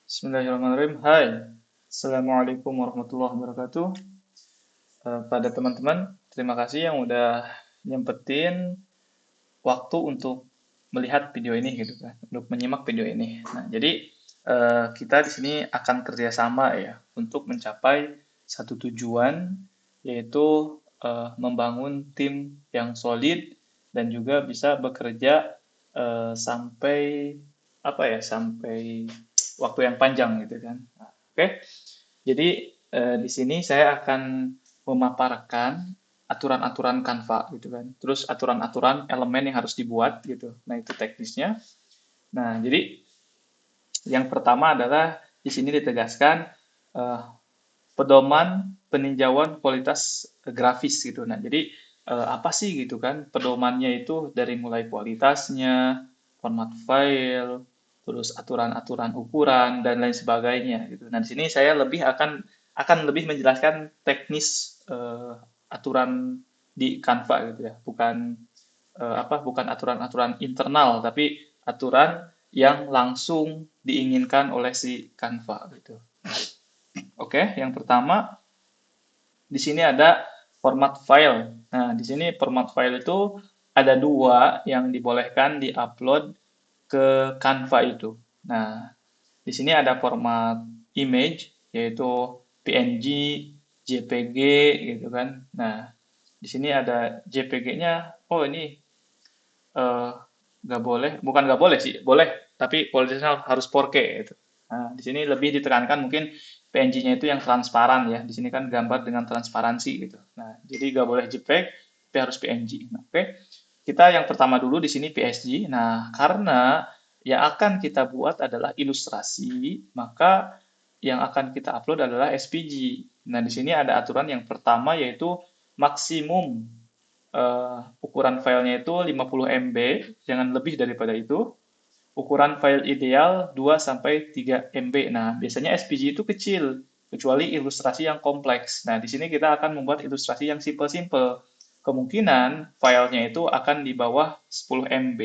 Bismillahirrahmanirrahim. Hai, Assalamualaikum warahmatullahi wabarakatuh. Pada teman-teman, terima kasih yang udah nyempetin waktu untuk melihat video ini gitu kan, untuk menyimak video ini. Nah, jadi kita di sini akan kerjasama ya untuk mencapai satu tujuan, yaitu membangun tim yang solid dan juga bisa bekerja sampai apa ya, sampai waktu yang panjang gitu kan. Nah, oke. Jadi di sini saya akan memaparkan aturan-aturan Canva gitu kan. Terus aturan-aturan elemen yang harus dibuat gitu. Nah, itu teknisnya. Nah, jadi yang pertama adalah di sini ditegaskan eh, pedoman peninjauan kualitas grafis gitu. Nah, jadi apa sih gitu kan pedomannya itu dari mulai kualitasnya, format file, terus aturan-aturan ukuran dan lain sebagainya gitu. Nah, di sini saya akan lebih menjelaskan teknis aturan di Canva gitu ya, bukan aturan-aturan internal tapi aturan yang langsung diinginkan oleh si Canva gitu. Oke, yang pertama di sini ada format file. Nah, di sini format file itu ada dua yang dibolehkan diupload ke Canva itu. Nah, di sini ada format image, yaitu PNG, JPG, gitu kan. Nah, di sini ada JPG-nya. Oh, ini eh, nggak boleh, bukan nggak boleh sih, boleh, tapi kualitasnya harus 4K gitu. Nah, di sini lebih ditekankan mungkin PNG-nya itu yang transparan ya. Di sini kan gambar dengan transparansi gitu. Nah, jadi nggak boleh JPEG, tapi harus PNG. Nah, oke. Kita yang pertama dulu di sini PSG. Nah, karena yang akan kita buat adalah ilustrasi, maka yang akan kita upload adalah SVG. Nah, di sini ada aturan yang pertama yaitu maksimum ukuran filenya itu 50 MB, jangan lebih daripada itu. Ukuran file ideal 2 sampai 3 MB. Nah, biasanya SVG itu kecil, kecuali ilustrasi yang kompleks. Nah, di sini kita akan membuat ilustrasi yang simple-simple. Kemungkinan filenya itu akan di bawah 10 MB.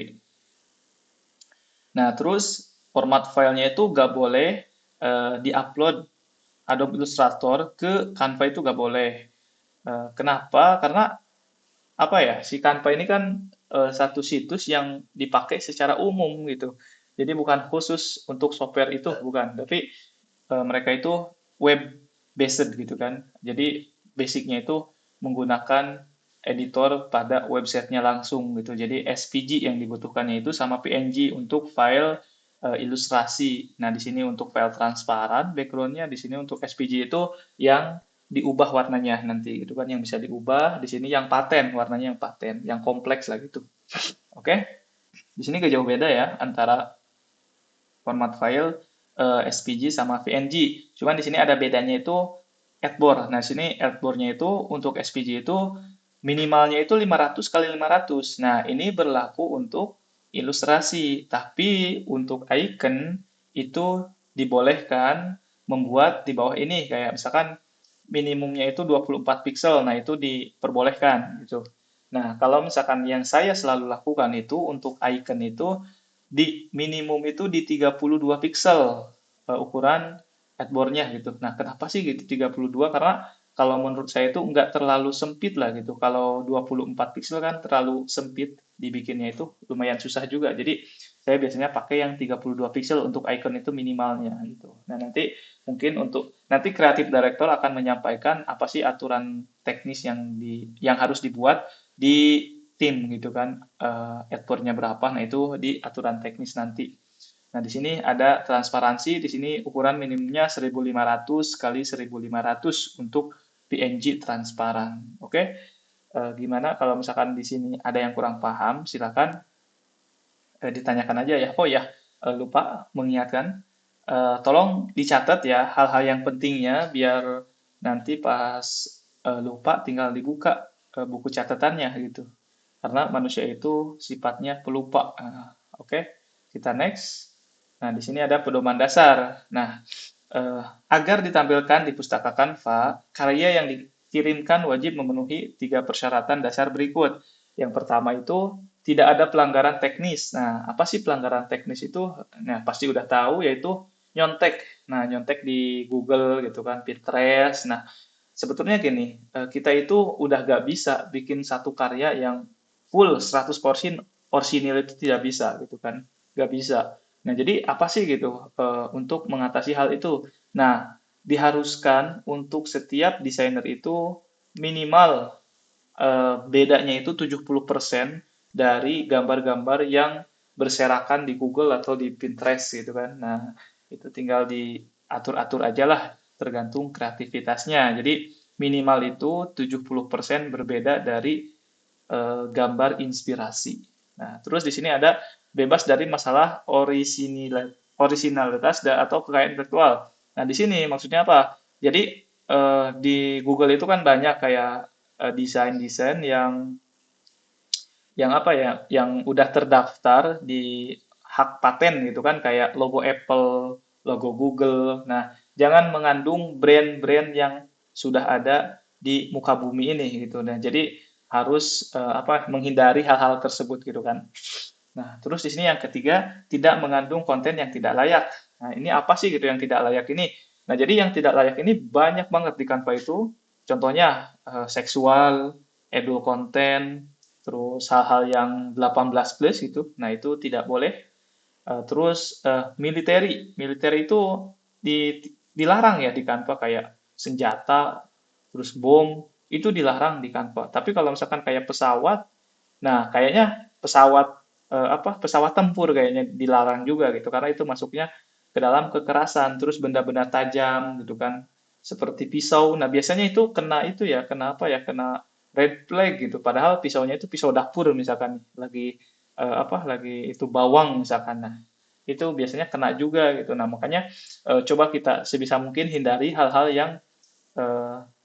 Nah, terus format filenya itu nggak boleh di-upload Adobe Illustrator ke Canva itu nggak boleh. Kenapa? Karena apa ya, si Canva ini kan satu situs yang dipakai secara umum gitu. Jadi bukan khusus untuk software itu, bukan. Tapi mereka itu web based gitu kan. Jadi basicnya itu menggunakan editor pada websitenya langsung gitu. Jadi SVG yang dibutuhkannya itu sama PNG untuk file ilustrasi. Nah, di sini untuk file transparan backgroundnya, di sini untuk SVG itu yang diubah warnanya nanti gitu kan, yang bisa diubah. Di sini yang paten, warnanya yang paten, yang kompleks lah gitu. Oke. Di sini gak jauh beda ya antara format file SVG sama PNG. Cuman di sini ada bedanya itu artboard. Nah, di sini artboardnya itu untuk SVG itu minimalnya itu 500 kali 500. Nah, ini berlaku untuk ilustrasi, tapi untuk icon itu dibolehkan membuat di bawah ini kayak misalkan minimumnya itu 24 pixel. Nah, itu diperbolehkan gitu. Nah, kalau misalkan yang saya selalu lakukan itu untuk icon itu di minimum itu di 32 pixel ukuran headboardnya gitu. Nah, kenapa sih gitu 32? Karena kalau menurut saya itu nggak terlalu sempit lah gitu. Kalau 24 pixel kan terlalu sempit dibikinnya itu lumayan susah juga. Jadi saya biasanya pakai yang 32 pixel untuk icon itu minimalnya gitu. Nah, nanti mungkin nanti kreatif director akan menyampaikan apa sih aturan teknis yang harus dibuat di tim gitu kan, outputnya berapa, nah itu di aturan teknis nanti. Nah, di sini ada transparansi, di sini ukuran minimumnya 1500 kali 1500 untuk PNG transparan. Oke. Gimana kalau misalkan di sini ada yang kurang paham, silakan ditanyakan aja ya. Oh ya, lupa mengingatkan, tolong dicatat ya hal-hal yang pentingnya biar nanti pas lupa tinggal dibuka buku catatannya gitu. Karena manusia itu sifatnya pelupa. Oke, kita next. Nah, di sini ada pedoman dasar. Nah, agar ditampilkan di pustaka Canva, karya yang dikirimkan wajib memenuhi tiga persyaratan dasar berikut. Yang pertama itu tidak ada pelanggaran teknis. Nah, apa sih pelanggaran teknis itu? Nah, pasti udah tahu yaitu nyontek. Nah, nyontek di Google gitu kan, Pinterest. Nah, sebetulnya gini, kita itu udah gak bisa bikin satu karya yang full 100% orsinil itu tidak bisa gitu kan. Gak bisa. Nah, jadi apa sih gitu untuk mengatasi hal itu? Nah, diharuskan untuk setiap desainer itu minimal bedanya itu 70% dari gambar-gambar yang berserakan di Google atau di Pinterest gitu kan. Nah, itu tinggal diatur-atur aja lah, tergantung kreativitasnya. Jadi minimal itu 70% berbeda dari gambar inspirasi. Nah, terus di sini ada bebas dari masalah orisinalitas atau kekayaan intelektual. Nah, di sini maksudnya apa? Jadi di Google itu kan banyak kayak desain-desain yang apa ya, yang udah terdaftar di hak paten gitu kan, kayak logo Apple, logo Google. Nah, jangan mengandung brand-brand yang sudah ada di muka bumi ini gitu. Nah, jadi harus apa menghindari hal-hal tersebut gitu kan. Nah, terus di sini yang ketiga, tidak mengandung konten yang tidak layak. Nah, ini apa sih gitu yang tidak layak ini? Nah, jadi yang tidak layak ini banyak banget di Canva itu. Contohnya seksual, adult content, terus hal-hal yang 18 plus gitu. Nah, itu tidak boleh. Terus military itu dilarang ya di Canva kayak senjata, terus bom, itu dilarang di Canva. Tapi kalau misalkan kayak pesawat, nah kayaknya pesawat tempur kayaknya dilarang juga gitu karena itu masuknya ke dalam kekerasan, terus benda-benda tajam gitu kan, seperti pisau. Nah biasanya itu kena itu ya, kena apa ya, kena red flag gitu. Padahal pisaunya itu pisau dapur misalkan lagi itu bawang misalkan. Nah, itu biasanya kena juga gitu. Nah, makanya coba kita sebisa mungkin hindari hal-hal yang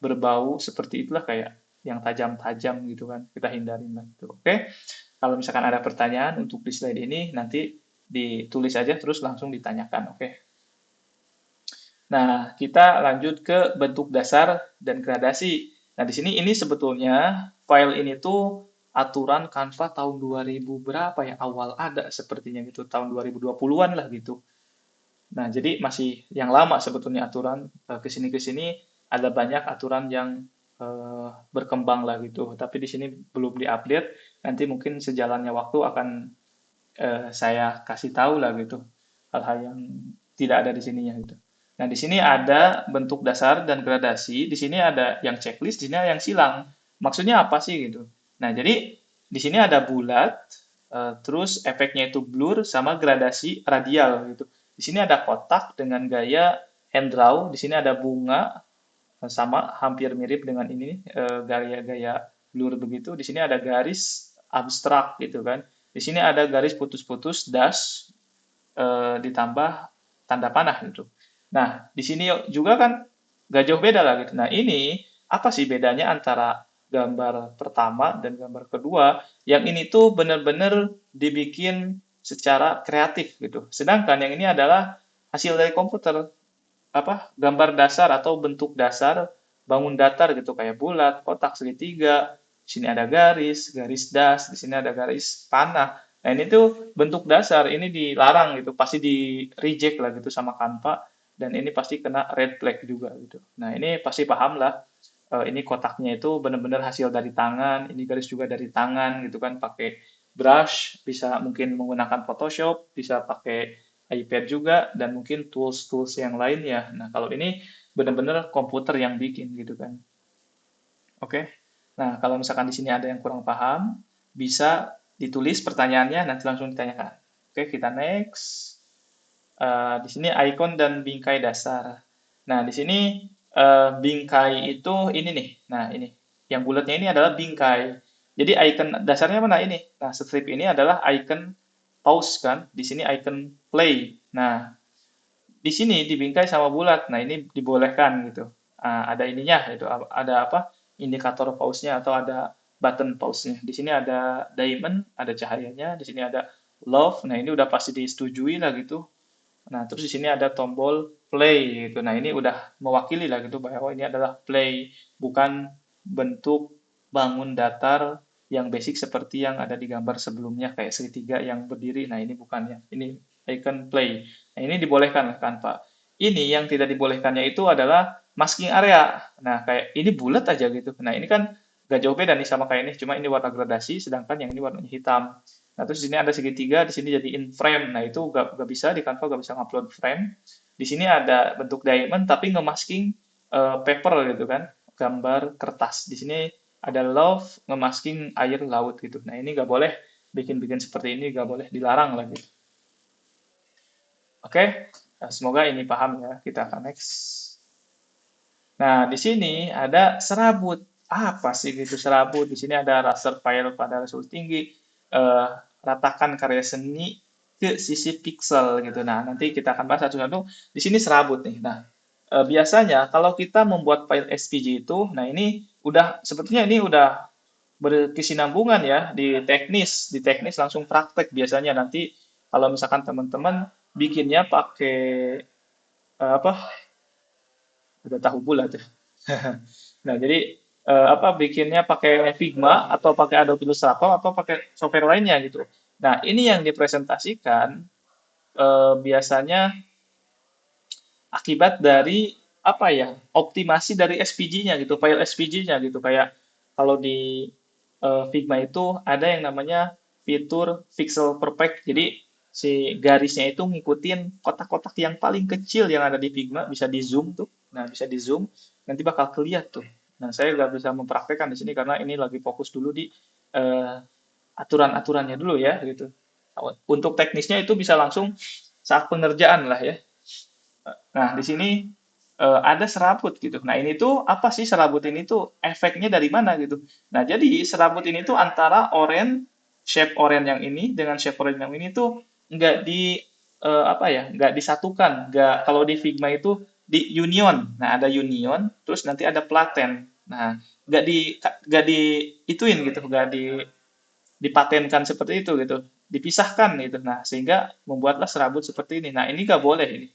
berbau seperti itulah kayak yang tajam-tajam gitu kan. Kita hindarin lah gitu. Oke. Kalau misalkan ada pertanyaan untuk di slide ini nanti ditulis aja terus langsung ditanyakan. Oke. Nah, kita lanjut ke bentuk dasar dan gradasi. Nah, di sini ini sebetulnya file ini tuh aturan Canva tahun 2000 berapa ya? Awal ada sepertinya gitu, tahun 2020-an lah gitu. Nah, jadi masih yang lama sebetulnya aturan ke sini ada banyak aturan yang berkembang lah gitu. Tapi di sini belum diupdate. Nanti mungkin sejalannya waktu akan saya kasih tahu lah gitu hal-hal yang tidak ada di sininya gitu. Nah, di sini ada bentuk dasar dan gradasi, di sini ada yang checklist, di sini ada yang silang. Maksudnya apa sih gitu? Nah, jadi di sini ada bulat, terus efeknya itu blur sama gradasi radial gitu. Di sini ada kotak dengan gaya hand draw, di sini ada bunga sama hampir mirip dengan ini gaya-gaya blur begitu. Di sini ada garis abstrak gitu kan. Di sini ada garis putus-putus dash ditambah tanda panah gitu. Nah, di sini juga kan gak jauh beda lah gitu. Nah, ini apa sih bedanya antara gambar pertama dan gambar kedua? Yang ini tuh benar-benar dibikin secara kreatif gitu. Sedangkan yang ini adalah hasil dari komputer, apa gambar dasar atau bentuk dasar bangun datar gitu kayak bulat, kotak, segitiga. Di sini ada garis, garis das, di sini ada garis panah. Nah, ini tuh bentuk dasar, ini dilarang gitu, pasti di reject lah gitu sama Canva dan ini pasti kena red flag juga gitu. Nah, ini pasti paham lah. Ini kotaknya itu benar-benar hasil dari tangan, ini garis juga dari tangan gitu kan, pakai brush, bisa mungkin menggunakan Photoshop, bisa pakai iPad juga dan mungkin tools-tools yang lainnya. Nah, kalau ini benar-benar komputer yang bikin gitu kan. Oke. Nah, kalau misalkan di sini ada yang kurang paham, bisa ditulis pertanyaannya nanti langsung ditanyakan. Oke, kita next. Di sini ikon dan bingkai dasar. Nah, di sini bingkai itu ini nih. Nah, ini. Yang bulatnya ini adalah bingkai. Jadi icon dasarnya mana ini? Nah, strip ini adalah icon pause kan. Di sini icon play. Nah, di sini dibingkai sama bulat. Nah, ini dibolehkan gitu. Ada ininya itu ada apa? Indikator pause-nya atau ada button pause-nya. Di sini ada diamond, ada cahayanya, di sini ada love. Nah, ini udah pasti disetujui lah gitu. Nah, terus di sini ada tombol play gitu. Nah, ini udah mewakili lah gitu bahwa ini adalah play, bukan bentuk bangun datar yang basic seperti yang ada di gambar sebelumnya kayak segitiga yang berdiri. Nah, ini bukan ya. Ini icon play. Nah, ini dibolehkan oleh Canva. Ini yang tidak dibolehkannya itu adalah masking area. Nah, kayak ini bulat aja gitu. Nah, ini kan gak jauh beda nih sama kayak ini, cuma ini warna gradasi, sedangkan yang ini warnanya hitam. Nah, terus di sini ada segitiga, di sini jadi in frame. Nah, itu gak bisa, di Canva gak bisa ngupload frame. Di sini ada bentuk diamond, tapi ngemasking paper gitu kan, gambar kertas. Di sini ada love, ngemasking air laut gitu. Nah, ini gak boleh bikin-bikin seperti ini, gak boleh, dilarang lah gitu. Oke, nah, semoga ini paham ya. Kita akan next. Nah, di sini ada serabut. Apa sih gitu serabut? Di sini ada raster file pada resolusi tinggi, eh, ratakan karya seni ke sisi pixel gitu. Nah, nanti kita akan bahas satu-satu. Di sini serabut nih. Nah, biasanya kalau kita membuat file SVG itu, nah ini udah sebetulnya ini udah berkesinambungan ya di teknis langsung praktek biasanya nanti kalau misalkan teman-teman bikinnya pakai apa udah tahu bulat ya. Nah, jadi apa bikinnya pakai Figma atau pakai Adobe Illustrator atau pakai software lainnya gitu. Nah, ini yang dipresentasikan biasanya akibat dari apa ya? Optimasi dari SVG-nya gitu, file SVG-nya gitu. Kayak kalau di Figma itu ada yang namanya fitur pixel perfect. Jadi si garisnya itu ngikutin kotak-kotak yang paling kecil yang ada di Figma, bisa di zoom tuh. Nah, bisa di zoom, nanti bakal kelihatan tuh. Nah, saya nggak bisa mempraktekkan di sini karena ini lagi fokus dulu di eh, aturan-aturannya dulu ya gitu. Untuk teknisnya itu bisa langsung saat pengerjaan lah ya. Nah, di sini ada serabut gitu. Nah, ini tuh apa sih serabut ini tuh efeknya dari mana gitu. Nah, jadi serabut ini tuh antara shape orange yang ini dengan shape orange yang ini tuh nggak di apa ya, nggak disatukan. Nggak kalau di Figma itu di union. Nah, ada union, terus nanti ada platen. Nah, nggak di ituin gitu, nggak dipatenkan seperti itu gitu, dipisahkan gitu. Nah, sehingga membuatlah serabut seperti ini. Nah, ini nggak boleh ini.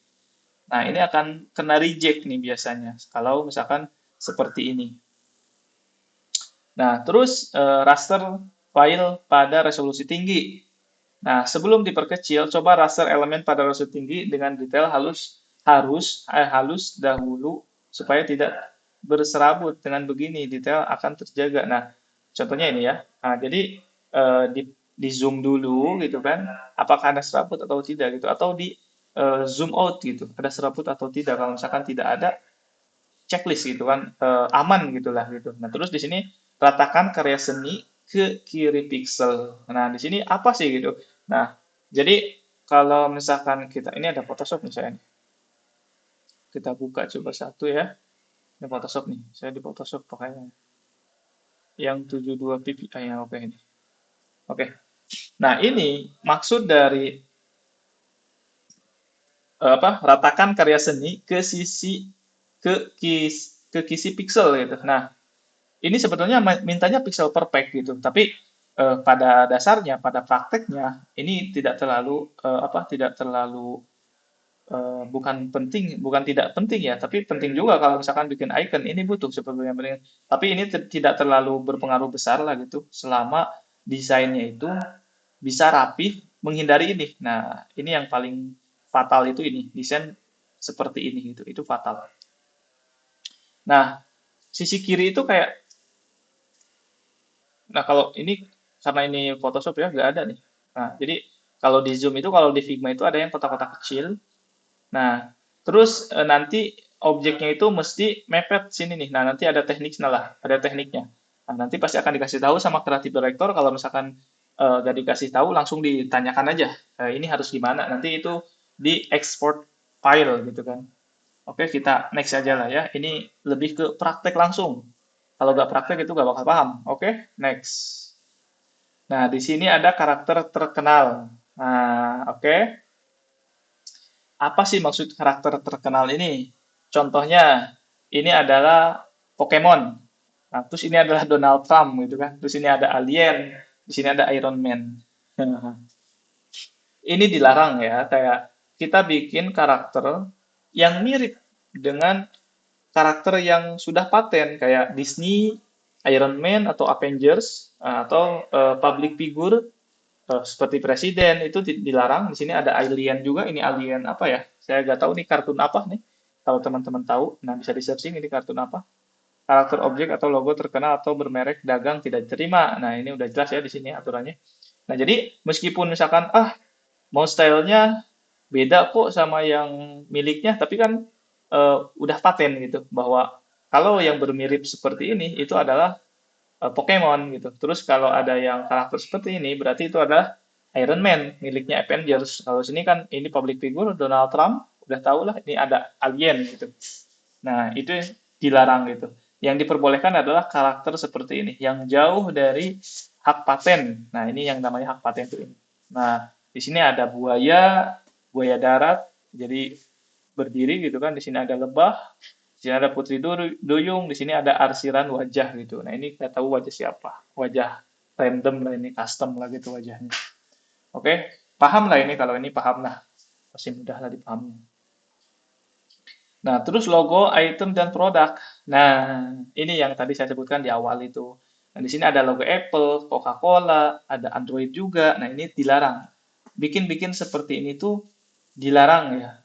Nah, ini akan kena reject nih biasanya kalau misalkan seperti ini. Nah, terus raster file pada resolusi tinggi. Nah, sebelum diperkecil, coba raster elemen pada resolusi tinggi dengan detail halus dahulu supaya tidak berserabut. Dengan begini, detail akan terjaga. Nah, contohnya ini ya. Nah, jadi di zoom dulu gitu kan, apakah ada serabut atau tidak gitu, atau di zoom out gitu, ada serabut atau tidak. Kalau misalkan tidak ada, checklist gitu kan, aman gitulah gitu. Nah, terus di sini ratakan karya seni ke kiri pixel. Nah, di sini apa sih gitu. Nah, jadi kalau misalkan kita ini ada Photoshop misalnya, kita buka coba satu ya. Ini Photoshop nih. Saya di Photoshop pakainya yang 72 ppi ya, oke ini. Oke. Nah, ini maksud dari apa? Ratakan karya seni ke sisi ke kisi pixel gitu. Nah, ini sebetulnya mintanya pixel perfect gitu, tapi pada dasarnya, pada prakteknya ini tidak terlalu tidak terlalu bukan tidak penting ya, tapi penting juga kalau misalkan bikin icon ini butuh sebetulnya penting. Tapi ini tidak terlalu berpengaruh besar lah gitu, selama desainnya itu bisa rapih menghindari ini. Nah, ini yang paling fatal itu ini desain seperti ini gitu, itu fatal. Nah, sisi kiri itu kayak Nah, kalau ini karena ini Photoshop ya nggak ada nih. Nah, jadi kalau di Zoom itu kalau di Figma itu ada yang kotak-kotak kecil. Nah, terus nanti objeknya itu mesti mepet sini nih. Nah, nanti ada tekniknya lah, ada tekniknya. Nah, nanti pasti akan dikasih tahu sama Creative Director kalau misalkan nggak dikasih tahu langsung ditanyakan aja. Ini harus gimana? Nanti itu di export file gitu kan. Oke, kita next aja lah ya. Ini lebih ke praktek langsung. Kalau nggak praktek itu nggak bakal paham. Oke, next. Nah, di sini ada karakter terkenal. Nah, oke. Apa sih maksud karakter terkenal ini? Contohnya, ini adalah Pokemon. Nah, terus ini adalah Donald Trump gitu kan. Terus ini ada Alien, di sini ada Iron Man. Ini dilarang ya, kayak kita bikin karakter yang mirip dengan karakter yang sudah paten kayak Disney, Iron Man atau Avengers atau public figure seperti presiden itu dilarang. Di sini ada alien juga. Ini alien apa ya? Saya nggak tahu nih kartun apa nih. Kalau teman-teman tahu, nah bisa di searching ini kartun apa. Karakter objek atau logo terkenal atau bermerek dagang tidak diterima. Nah ini udah jelas ya di sini aturannya. Nah jadi meskipun misalkan mau stylenya beda kok sama yang miliknya, tapi kan udah paten gitu bahwa kalau yang bermirip seperti ini itu adalah Pokemon gitu. Terus kalau ada yang karakter seperti ini berarti itu adalah Iron Man miliknya Avengers. Kalau sini kan ini public figure Donald Trump, udah tau lah ini ada alien gitu. Nah, itu dilarang gitu. Yang diperbolehkan adalah karakter seperti ini yang jauh dari hak paten. Nah, ini yang namanya hak paten itu ini. Nah, di sini ada buaya, buaya darat, jadi berdiri gitu kan. Di sini ada lebah, di sini ada putri duyung, di sini ada arsiran wajah gitu. Nah, ini kita tahu wajah siapa. Wajah random lah ini, custom lah gitu wajahnya. Oke, paham lah ini kalau ini paham lah. Pasti mudah lah dipahami. Nah, terus logo, item, dan produk. Nah, ini yang tadi saya sebutkan di awal itu. Nah, di sini ada logo Apple, Coca-Cola, ada Android juga. Nah, ini dilarang. Bikin-bikin seperti ini tuh dilarang ya.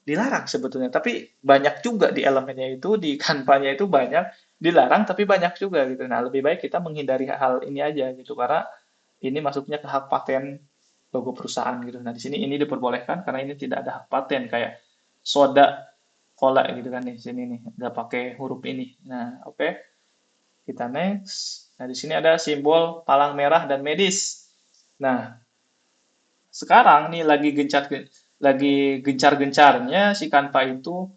Dilarang sebetulnya. Tapi banyak juga di elemennya itu, di kanvanya itu banyak. Dilarang, tapi banyak juga gitu. Nah, lebih baik kita menghindari hal ini aja gitu. Karena ini masuknya ke hak paten logo perusahaan gitu. Nah, di sini ini diperbolehkan karena ini tidak ada hak paten kayak soda cola gitu kan di sini nih, nggak pakai huruf ini. Nah, oke, kita next. Nah, di sini ada simbol palang merah dan medis. Nah, sekarang nih lagi gencar-gencarnya si Canva itu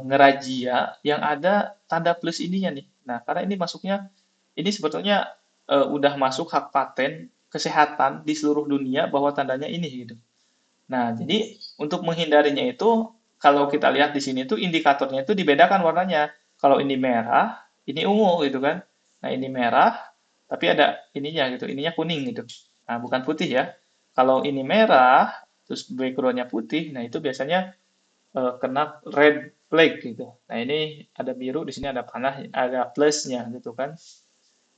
ngerazia yang ada tanda plus ininya nih. Nah, karena ini masuknya ini sebetulnya udah masuk hak paten kesehatan di seluruh dunia bahwa tandanya ini gitu. Nah, jadi untuk menghindarinya itu, kalau kita lihat di sini tuh indikatornya itu dibedakan warnanya. Kalau ini merah, ini ungu gitu kan. Nah, ini merah, tapi ada ininya gitu, ininya kuning gitu. Nah, bukan putih ya. Kalau ini merah, terus backgroundnya putih, nah itu biasanya kena red flag gitu. Nah, ini ada biru, di sini ada panah, ada plusnya gitu kan.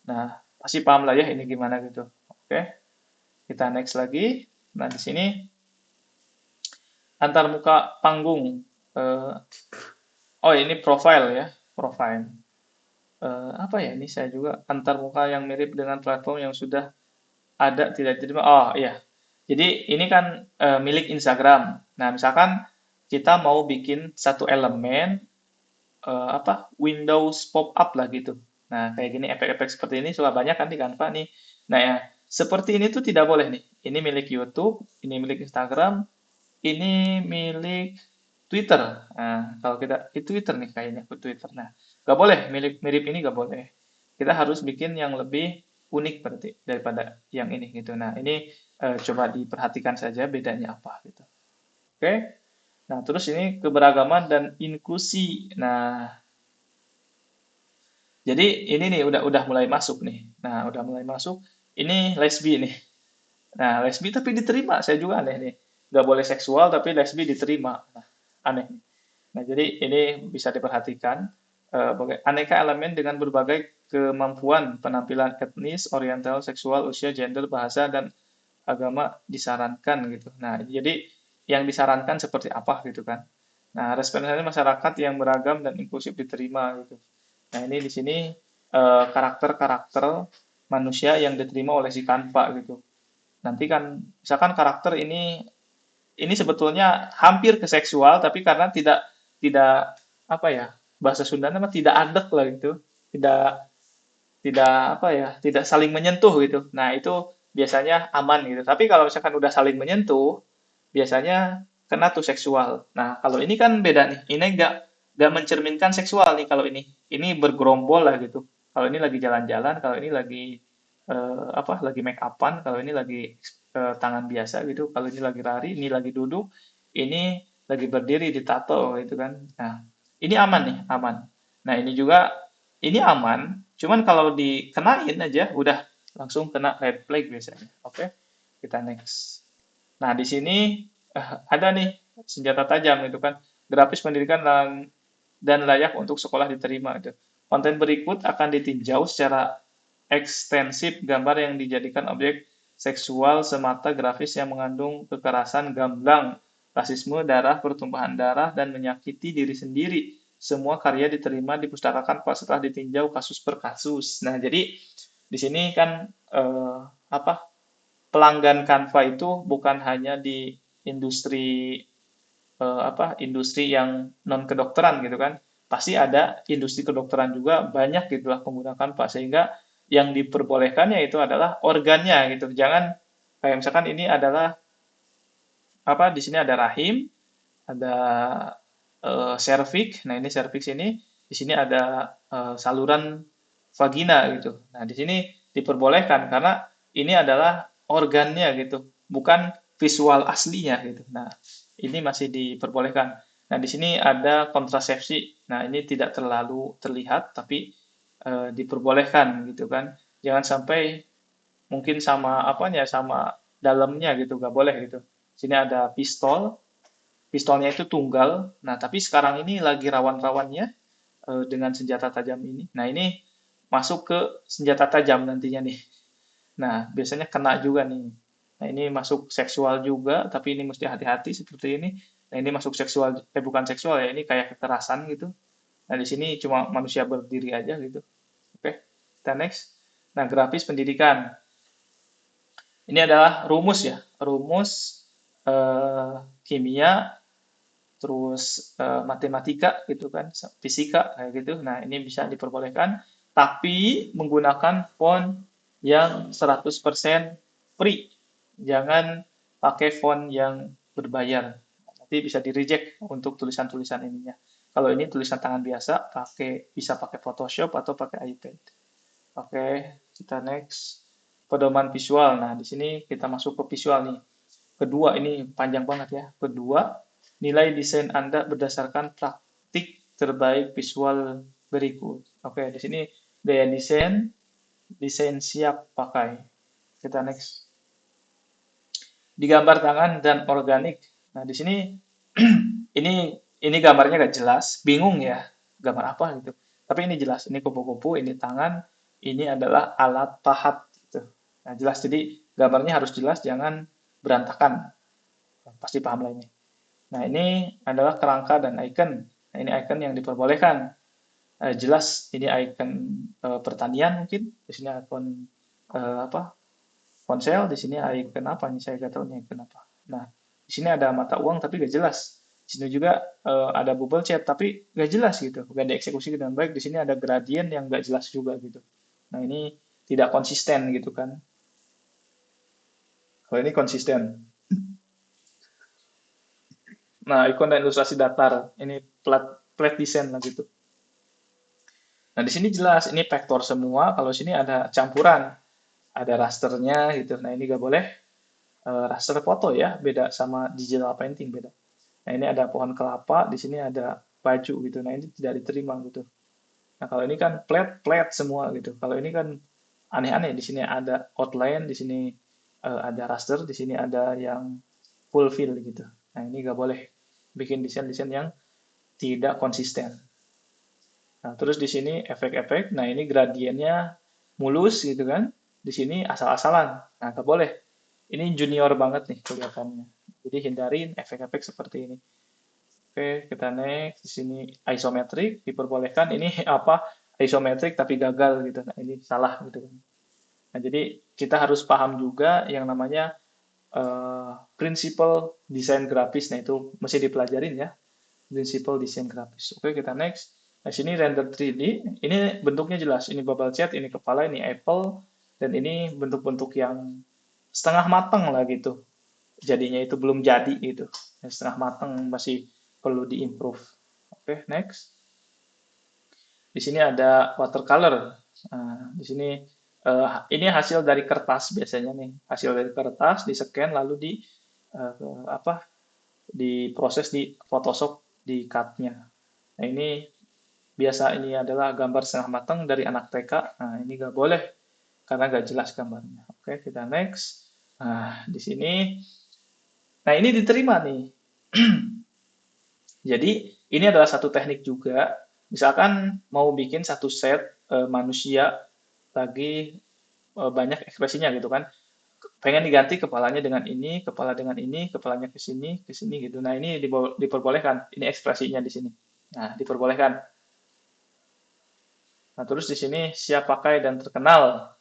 Nah, pasti paham lah ya ini gimana gitu. Oke, kita next lagi. Nah, di sini antar muka panggung. Eh, oh ini profile ya, profile. Apa ya ini saya juga antar muka yang mirip dengan platform yang sudah ada tidak diterima. Oh iya, jadi ini kan milik Instagram. Nah misalkan kita mau bikin satu elemen apa Windows pop up lah gitu. Nah kayak gini efek-efek seperti ini sudah banyak kan di Canva nih. Nah ya seperti ini tuh tidak boleh nih. Ini milik YouTube, ini milik Instagram, ini milik Twitter. Nah, kalau kita itu Twitter nih kayaknya ke Twitter. Nah, nggak boleh mirip ini nggak boleh. Kita harus bikin yang lebih unik berarti daripada yang ini gitu. Nah, ini coba diperhatikan saja bedanya apa gitu. Oke. Nah, terus ini keberagaman dan inklusi. Nah, jadi ini nih udah mulai masuk nih. Nah, udah mulai masuk. Ini lesbi nih. Nah, lesbi tapi diterima. Saya juga aneh nih. Nggak boleh seksual tapi lesbi diterima. Nah, aneh. Nah, jadi ini bisa diperhatikan aneka elemen dengan berbagai kemampuan penampilan etnis, oriental, seksual, usia, gender, bahasa, dan agama disarankan gitu. Nah, jadi yang disarankan seperti apa gitu kan. Nah, responnya masyarakat yang beragam dan inklusif diterima gitu. Nah, ini di sini karakter-karakter manusia yang diterima oleh si Canva gitu. Nanti kan misalkan karakter ini sebetulnya hampir ke seksual tapi karena tidak tidak apa ya bahasa Sunda nama tidak adek lah gitu tidak tidak apa ya tidak saling menyentuh gitu nah itu biasanya aman gitu tapi kalau misalkan udah saling menyentuh biasanya kena tuh seksual nah kalau ini kan beda nih ini nggak mencerminkan seksual nih kalau ini bergerombol lah gitu kalau ini lagi jalan-jalan kalau ini lagi apa lagi make upan kalau ini lagi tangan biasa gitu kalau ini lagi lari ini lagi duduk ini lagi berdiri ditato gitu kan nah ini aman nih aman nah ini juga ini aman cuman kalau dikenain aja udah langsung kena red flag biasanya oke kita next nah di sini ada nih senjata tajam itu kan grafis pendidikan dan layak untuk sekolah diterima itu konten berikut akan ditinjau secara ekstensif, gambar yang dijadikan objek seksual semata, grafis yang mengandung kekerasan, gamblang, rasisme, darah, pertumpahan darah, dan menyakiti diri sendiri. Semua karya diterima dipustakakan Pak setelah ditinjau kasus per kasus. Nah, jadi di sini kan apa pelanggan Canva itu bukan hanya di industri industri yang non kedokteran gitu kan, pasti ada industri kedokteran juga banyak gitulah menggunakan Pak, sehingga yang diperbolehkannya itu adalah organnya gitu, jangan kayak misalkan ini adalah di sini ada rahim, ada serviks. Nah, ini serviks ini di sini ada saluran vagina gitu. Nah, di sini diperbolehkan karena ini adalah organnya gitu, bukan visual aslinya gitu. Nah, ini masih diperbolehkan. Nah, di sini ada kontrasepsi. Nah, ini tidak terlalu terlihat tapi diperbolehkan gitu kan. Jangan sampai mungkin sama apanya, sama dalamnya gitu, nggak boleh gitu. Sini ada pistol, pistolnya itu tunggal. Nah, tapi sekarang ini lagi rawan-rawannya dengan senjata tajam ini. Nah, ini masuk ke senjata tajam nantinya nih. Nah, biasanya kena juga nih. Nah, ini masuk seksual juga, tapi ini mesti hati-hati seperti ini. Nah, ini masuk seksual, bukan seksual ya, ini kayak kekerasan gitu. Nah, di sini cuma manusia berdiri aja gitu. Oke, kita next. Nah, grafis pendidikan. Ini adalah rumus ya, rumus kimia, terus matematika gitu kan, fisika kayak gitu. Nah, ini bisa diperbolehkan, tapi menggunakan font yang 100% free. Jangan pakai font yang berbayar. Nanti bisa di-reject untuk tulisan-tulisan ininya. Kalau ini tulisan tangan biasa, bisa pakai Photoshop atau pakai iPad. Oke, kita next. Pedoman visual. Nah, di sini kita masuk ke visual nih. Kedua, ini panjang banget ya. Kedua, nilai desain Anda berdasarkan praktik terbaik visual berikut. Oke, di sini gaya desain, desain siap pakai. Kita next. Digambar tangan dan organik. Nah, di sini ini gambarnya gak jelas, bingung ya, gambar apa gitu. Tapi ini jelas, ini kupu-kupu, ini tangan, ini adalah alat pahat gitu. Nah, jelas, jadi gambarnya harus jelas, jangan berantakan. Pasti paham lah ini. Nah, ini adalah kerangka dan icon. Nah, ini icon yang diperbolehkan. Jelas ini icon pertanian mungkin. Di sini icon ponsel. Di sini icon apa nih? Saya nggak tahu nih icon apa. Nah, di sini ada mata uang tapi nggak jelas. Di sini juga ada bubble chat tapi nggak jelas gitu. Nggak dieksekusi dengan baik. Di sini ada gradient yang nggak jelas juga gitu. Nah, ini tidak konsisten gitu kan. Kalau ini konsisten. Nah, ikon dan ilustrasi datar. Ini flat design lah gitu. Nah, di sini jelas ini vektor semua. Kalau sini ada campuran, ada rasternya gitu. Nah, ini nggak boleh raster foto ya, beda sama digital painting beda. Nah, ini ada pohon kelapa, di sini ada baju gitu. Nah, ini tidak diterima gitu. Nah, kalau ini kan flat semua gitu. Kalau ini kan aneh-aneh. Di sini ada outline, di sini ada raster, di sini ada yang full fill gitu. Nah, ini nggak boleh bikin desain-desain yang tidak konsisten. Nah, terus di sini efek-efek. Nah, ini gradiennya mulus gitu kan. Di sini asal-asalan. Nah, nggak boleh. Ini junior banget nih kelihatannya. Jadi hindarin efek-efek seperti ini. Oke, kita next. Di sini isometrik diperbolehkan. Ini apa? Isometrik tapi gagal gitu. Nah, ini salah gitu kan. Nah, jadi kita harus paham juga yang namanya prinsipal desain grafis. Nah, itu mesti dipelajarin ya. Prinsipal desain grafis. Oke, kita next. Nah, sini render 3D. Ini bentuknya jelas. Ini bubble chat, ini kepala, ini apple, dan ini bentuk-bentuk yang setengah matang lah gitu. Jadinya itu belum jadi gitu. Setengah matang masih perlu diimprove. Oke, next. Di sini ada watercolor. Nah, di sini ini hasil dari kertas biasanya nih. Hasil dari kertas di scan lalu apa? Diproses di Photoshop di cut-nya. Nah, ini biasa ini adalah gambar setengah matang dari anak TK. Nah, ini nggak boleh karena nggak jelas gambarnya. Oke, kita next. Nah, di sini, nah ini diterima nih. Jadi, ini adalah satu teknik juga. Misalkan mau bikin satu set manusia lagi banyak ekspresinya gitu kan. Pengen diganti kepalanya dengan ini, kepala dengan ini, kepalanya ke sini gitu. Nah, ini diperbolehkan. Ini ekspresinya di sini. Nah, diperbolehkan. Nah, terus di sini siap pakai dan terkenal.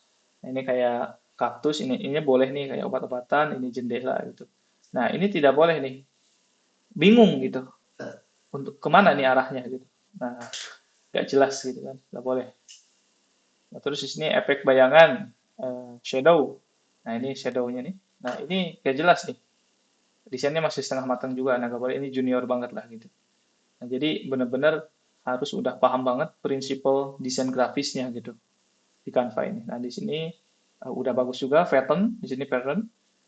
Nah, ini kayak kaktus, ini boleh nih kayak obat-obatan, ini jendela gitu. Nah, ini tidak boleh nih. Bingung gitu. Untuk kemana nih arahnya gitu. Nah, nggak jelas gitu kan. Nggak boleh. Nah, terus di sini efek bayangan, shadow. Nah, ini shadownya nih. Nah, ini nggak jelas nih. Desainnya masih setengah matang juga. Nah, nggak boleh. Ini junior banget lah gitu. Nah, jadi benar-benar harus udah paham banget prinsipal desain grafisnya gitu di Canva ini. Nah, di sini udah bagus juga pattern, di sini pattern.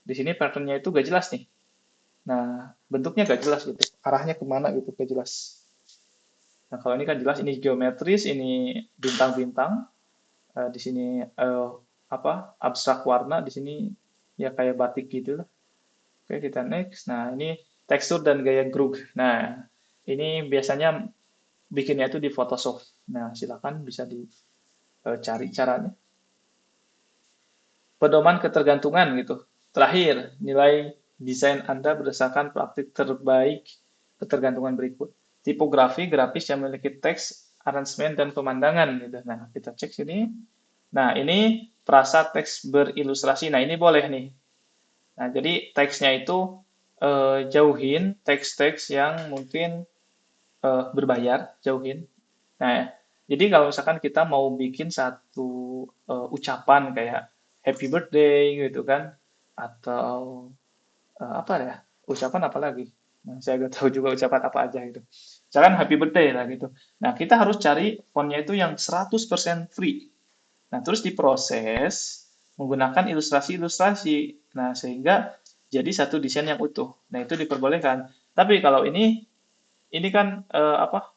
Di sini patternnya itu gak jelas nih. Nah, bentuknya gak jelas gitu. Arahnya kemana gitu gak jelas. Nah, kalau ini kan jelas ini geometris, ini bintang-bintang. Di sini apa? Abstrak warna, di sini ya kayak batik gitu lah. Oke, kita next. Nah, ini tekstur dan gaya groove. Nah, ini biasanya bikinnya itu di Photoshop. Nah, silakan bisa dicari caranya. Pedoman ketergantungan gitu. Terakhir, nilai desain Anda berdasarkan praktik terbaik ketergantungan berikut. Tipografi grafis yang memiliki teks, arrangement, dan pemandangan gitu. Nah, kita cek sini. Nah, ini frasa teks berilustrasi. Nah, ini boleh nih. Nah, jadi teksnya itu jauhin teks-teks yang mungkin berbayar, jauhin. Nah, jadi kalau misalkan kita mau bikin satu ucapan kayak happy birthday gitu kan, atau apa ya, ucapan apa lagi? Nah, saya nggak tahu juga ucapan apa aja gitu. Misalkan happy birthday lah gitu. Nah, kita harus cari fontnya itu yang 100% free. Nah, terus diproses menggunakan ilustrasi-ilustrasi. Nah, sehingga jadi satu desain yang utuh. Nah, itu diperbolehkan. Tapi kalau ini kan apa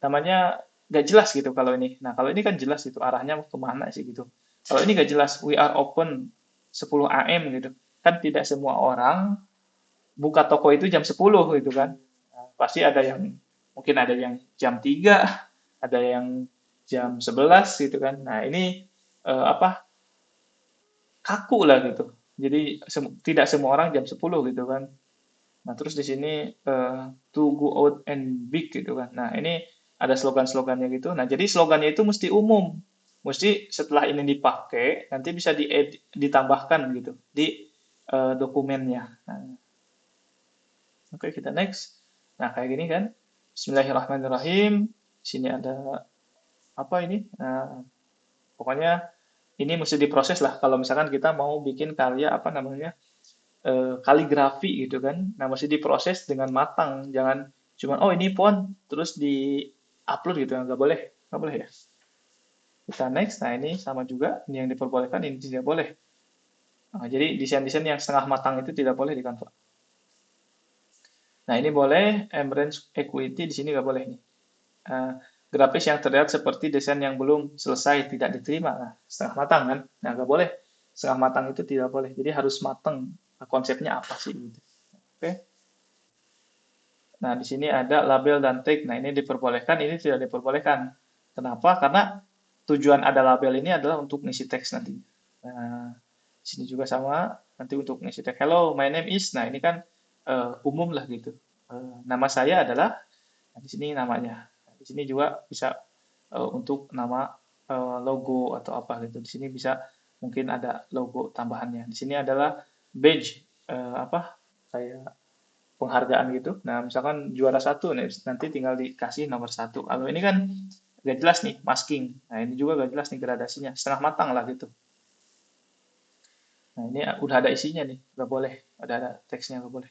namanya nggak jelas gitu kalau ini. Nah, kalau ini kan jelas gitu arahnya kemana sih gitu. Kalau ini nggak jelas, we are open 10 AM gitu. Kan tidak semua orang buka toko itu jam 10 gitu kan. Nah, pasti ada yang mungkin ada yang jam 3, ada yang jam 11 gitu kan. Nah, ini apa kaku lah gitu. Jadi tidak semua orang jam 10 gitu kan. Nah, terus di sini to go out and big gitu kan. Nah, ini ada slogan-slogannya gitu. Nah, jadi slogannya itu mesti umum. Mesti setelah ini dipakai, nanti bisa ditambahkan gitu di dokumennya. Nah, oke, kita next. Nah, kayak gini kan. Bismillahirrahmanirrahim. Di sini ada apa ini? Nah, pokoknya ini mesti diproses lah. Kalau misalkan kita mau bikin karya apa namanya? Kaligrafi gitu kan. Nah, mesti diproses dengan matang, jangan cuman oh ini font terus di upload gitu, nggak boleh ya. Kita next. Nah, ini sama juga, ini yang diperbolehkan, ini tidak boleh. Nah, jadi desain-desain yang setengah matang itu tidak boleh di Canva. Nah, ini boleh, embrace equity di sini nggak boleh nih. Uh, grafis yang terlihat seperti desain yang belum selesai tidak diterima. Nah, setengah matang kan? Nah, nggak boleh. Setengah matang itu tidak boleh. Jadi harus matang. Konsepnya apa sih? Gitu. Oke. Nah, di sini ada label dan tag. Nah, ini diperbolehkan, ini tidak diperbolehkan. Kenapa? Karena tujuan ada label ini adalah untuk ngisi teks nanti. Nah, di sini juga sama, nanti untuk ngisi teks. Hello, my name is. Nah, ini kan umum lah gitu. Nama saya adalah, nah, di sini namanya. Nah, di sini juga bisa untuk nama logo atau apa gitu. Di sini bisa mungkin ada logo tambahannya. Di sini adalah badge, apa, kayak penghargaan gitu. Nah, misalkan juara satu, nanti tinggal dikasih nomor 1. Kalau ini kan gak jelas nih, masking. Nah, ini juga gak jelas nih gradasinya. Setengah matang lah gitu. Nah, ini udah ada isinya nih, gak boleh. Ada teksnya, gak boleh.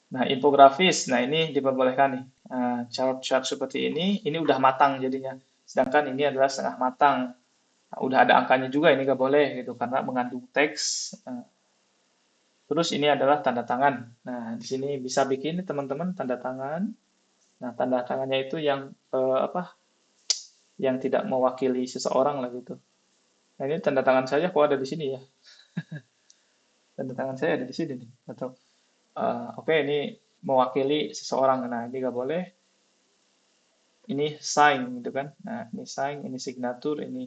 Nah, infografis, nah ini diperbolehkan nih. Nah, chart-chart seperti ini udah matang jadinya. Sedangkan ini adalah setengah matang. Nah, udah ada angkanya juga, ini gak boleh gitu, karena mengandung teks. Nah, terus ini adalah tanda tangan. Nah, di sini bisa bikin teman-teman tanda tangan. Nah, tanda tangannya itu yang apa? Yang tidak mewakili seseorang lah gitu. Nah, ini tanda tangan saya kok ada di sini ya. Tanda tangan saya ada di sini nih. Atau oke, ini mewakili seseorang. Nah, ini nggak boleh. Ini sign gitu kan. Nah, ini sign, ini signature, ini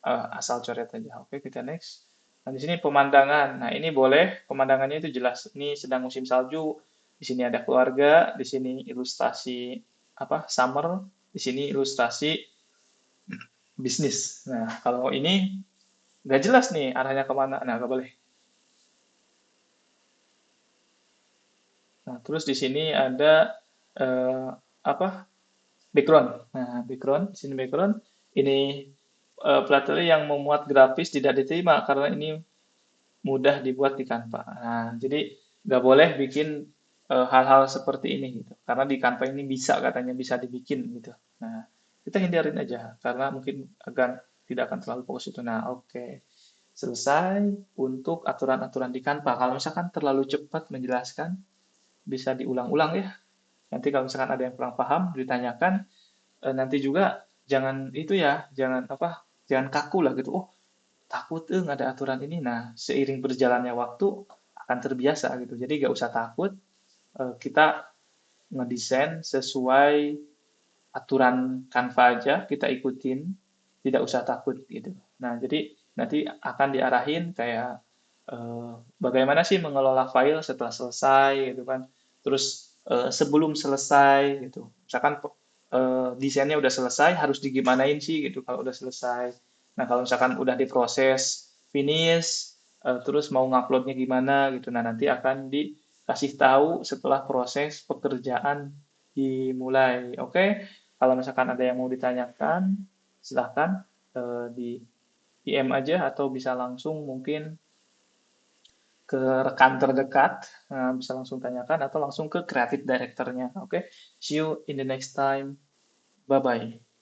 asal coret aja. Oke, kita next. Nah, di sini pemandangan. Nah, ini boleh pemandangannya itu jelas. Ini sedang musim salju. Di sini ada keluarga, di sini ilustrasi apa? Summer, di sini ilustrasi bisnis. Nah, kalau ini nggak jelas nih arahnya kemana. Nah, nggak boleh. Nah, terus di sini ada apa? Background. Nah, background, di sini background. Ini pelatih yang memuat grafis tidak diterima karena ini mudah dibuat di Canva. Nah, jadi nggak boleh bikin hal-hal seperti ini gitu. Karena di Canva ini bisa katanya bisa dibikin gitu. Nah, kita hindarin aja karena mungkin tidak akan terlalu fokus itu. Nah, oke. Selesai untuk aturan-aturan di Canva. Kalau misalkan terlalu cepat menjelaskan, bisa diulang-ulang ya. Nanti kalau misalkan ada yang kurang paham, ditanyakan. Nanti juga jangan itu ya, jangan apa, jangan kaku lah gitu. Oh, takut nggak ada aturan ini. Nah, seiring berjalannya waktu akan terbiasa gitu. Jadi nggak usah takut. Kita ngedesain sesuai aturan Canva aja, kita ikutin, tidak usah takut gitu. Nah, jadi nanti akan diarahin kayak bagaimana sih mengelola file setelah selesai gitu kan. Terus sebelum selesai gitu. Misalkan desainnya udah selesai, harus digimanain sih gitu kalau udah selesai. Nah, kalau misalkan udah diproses finish, terus mau nguploadnya gimana gitu. Nah, nanti akan dikasih tahu setelah proses pekerjaan dimulai. Oke, kalau misalkan ada yang mau ditanyakan, silahkan di DM aja atau bisa langsung mungkin ke rekan terdekat, bisa langsung tanyakan atau langsung ke creative director-nya. Oke, see you in the next time. Bye-bye.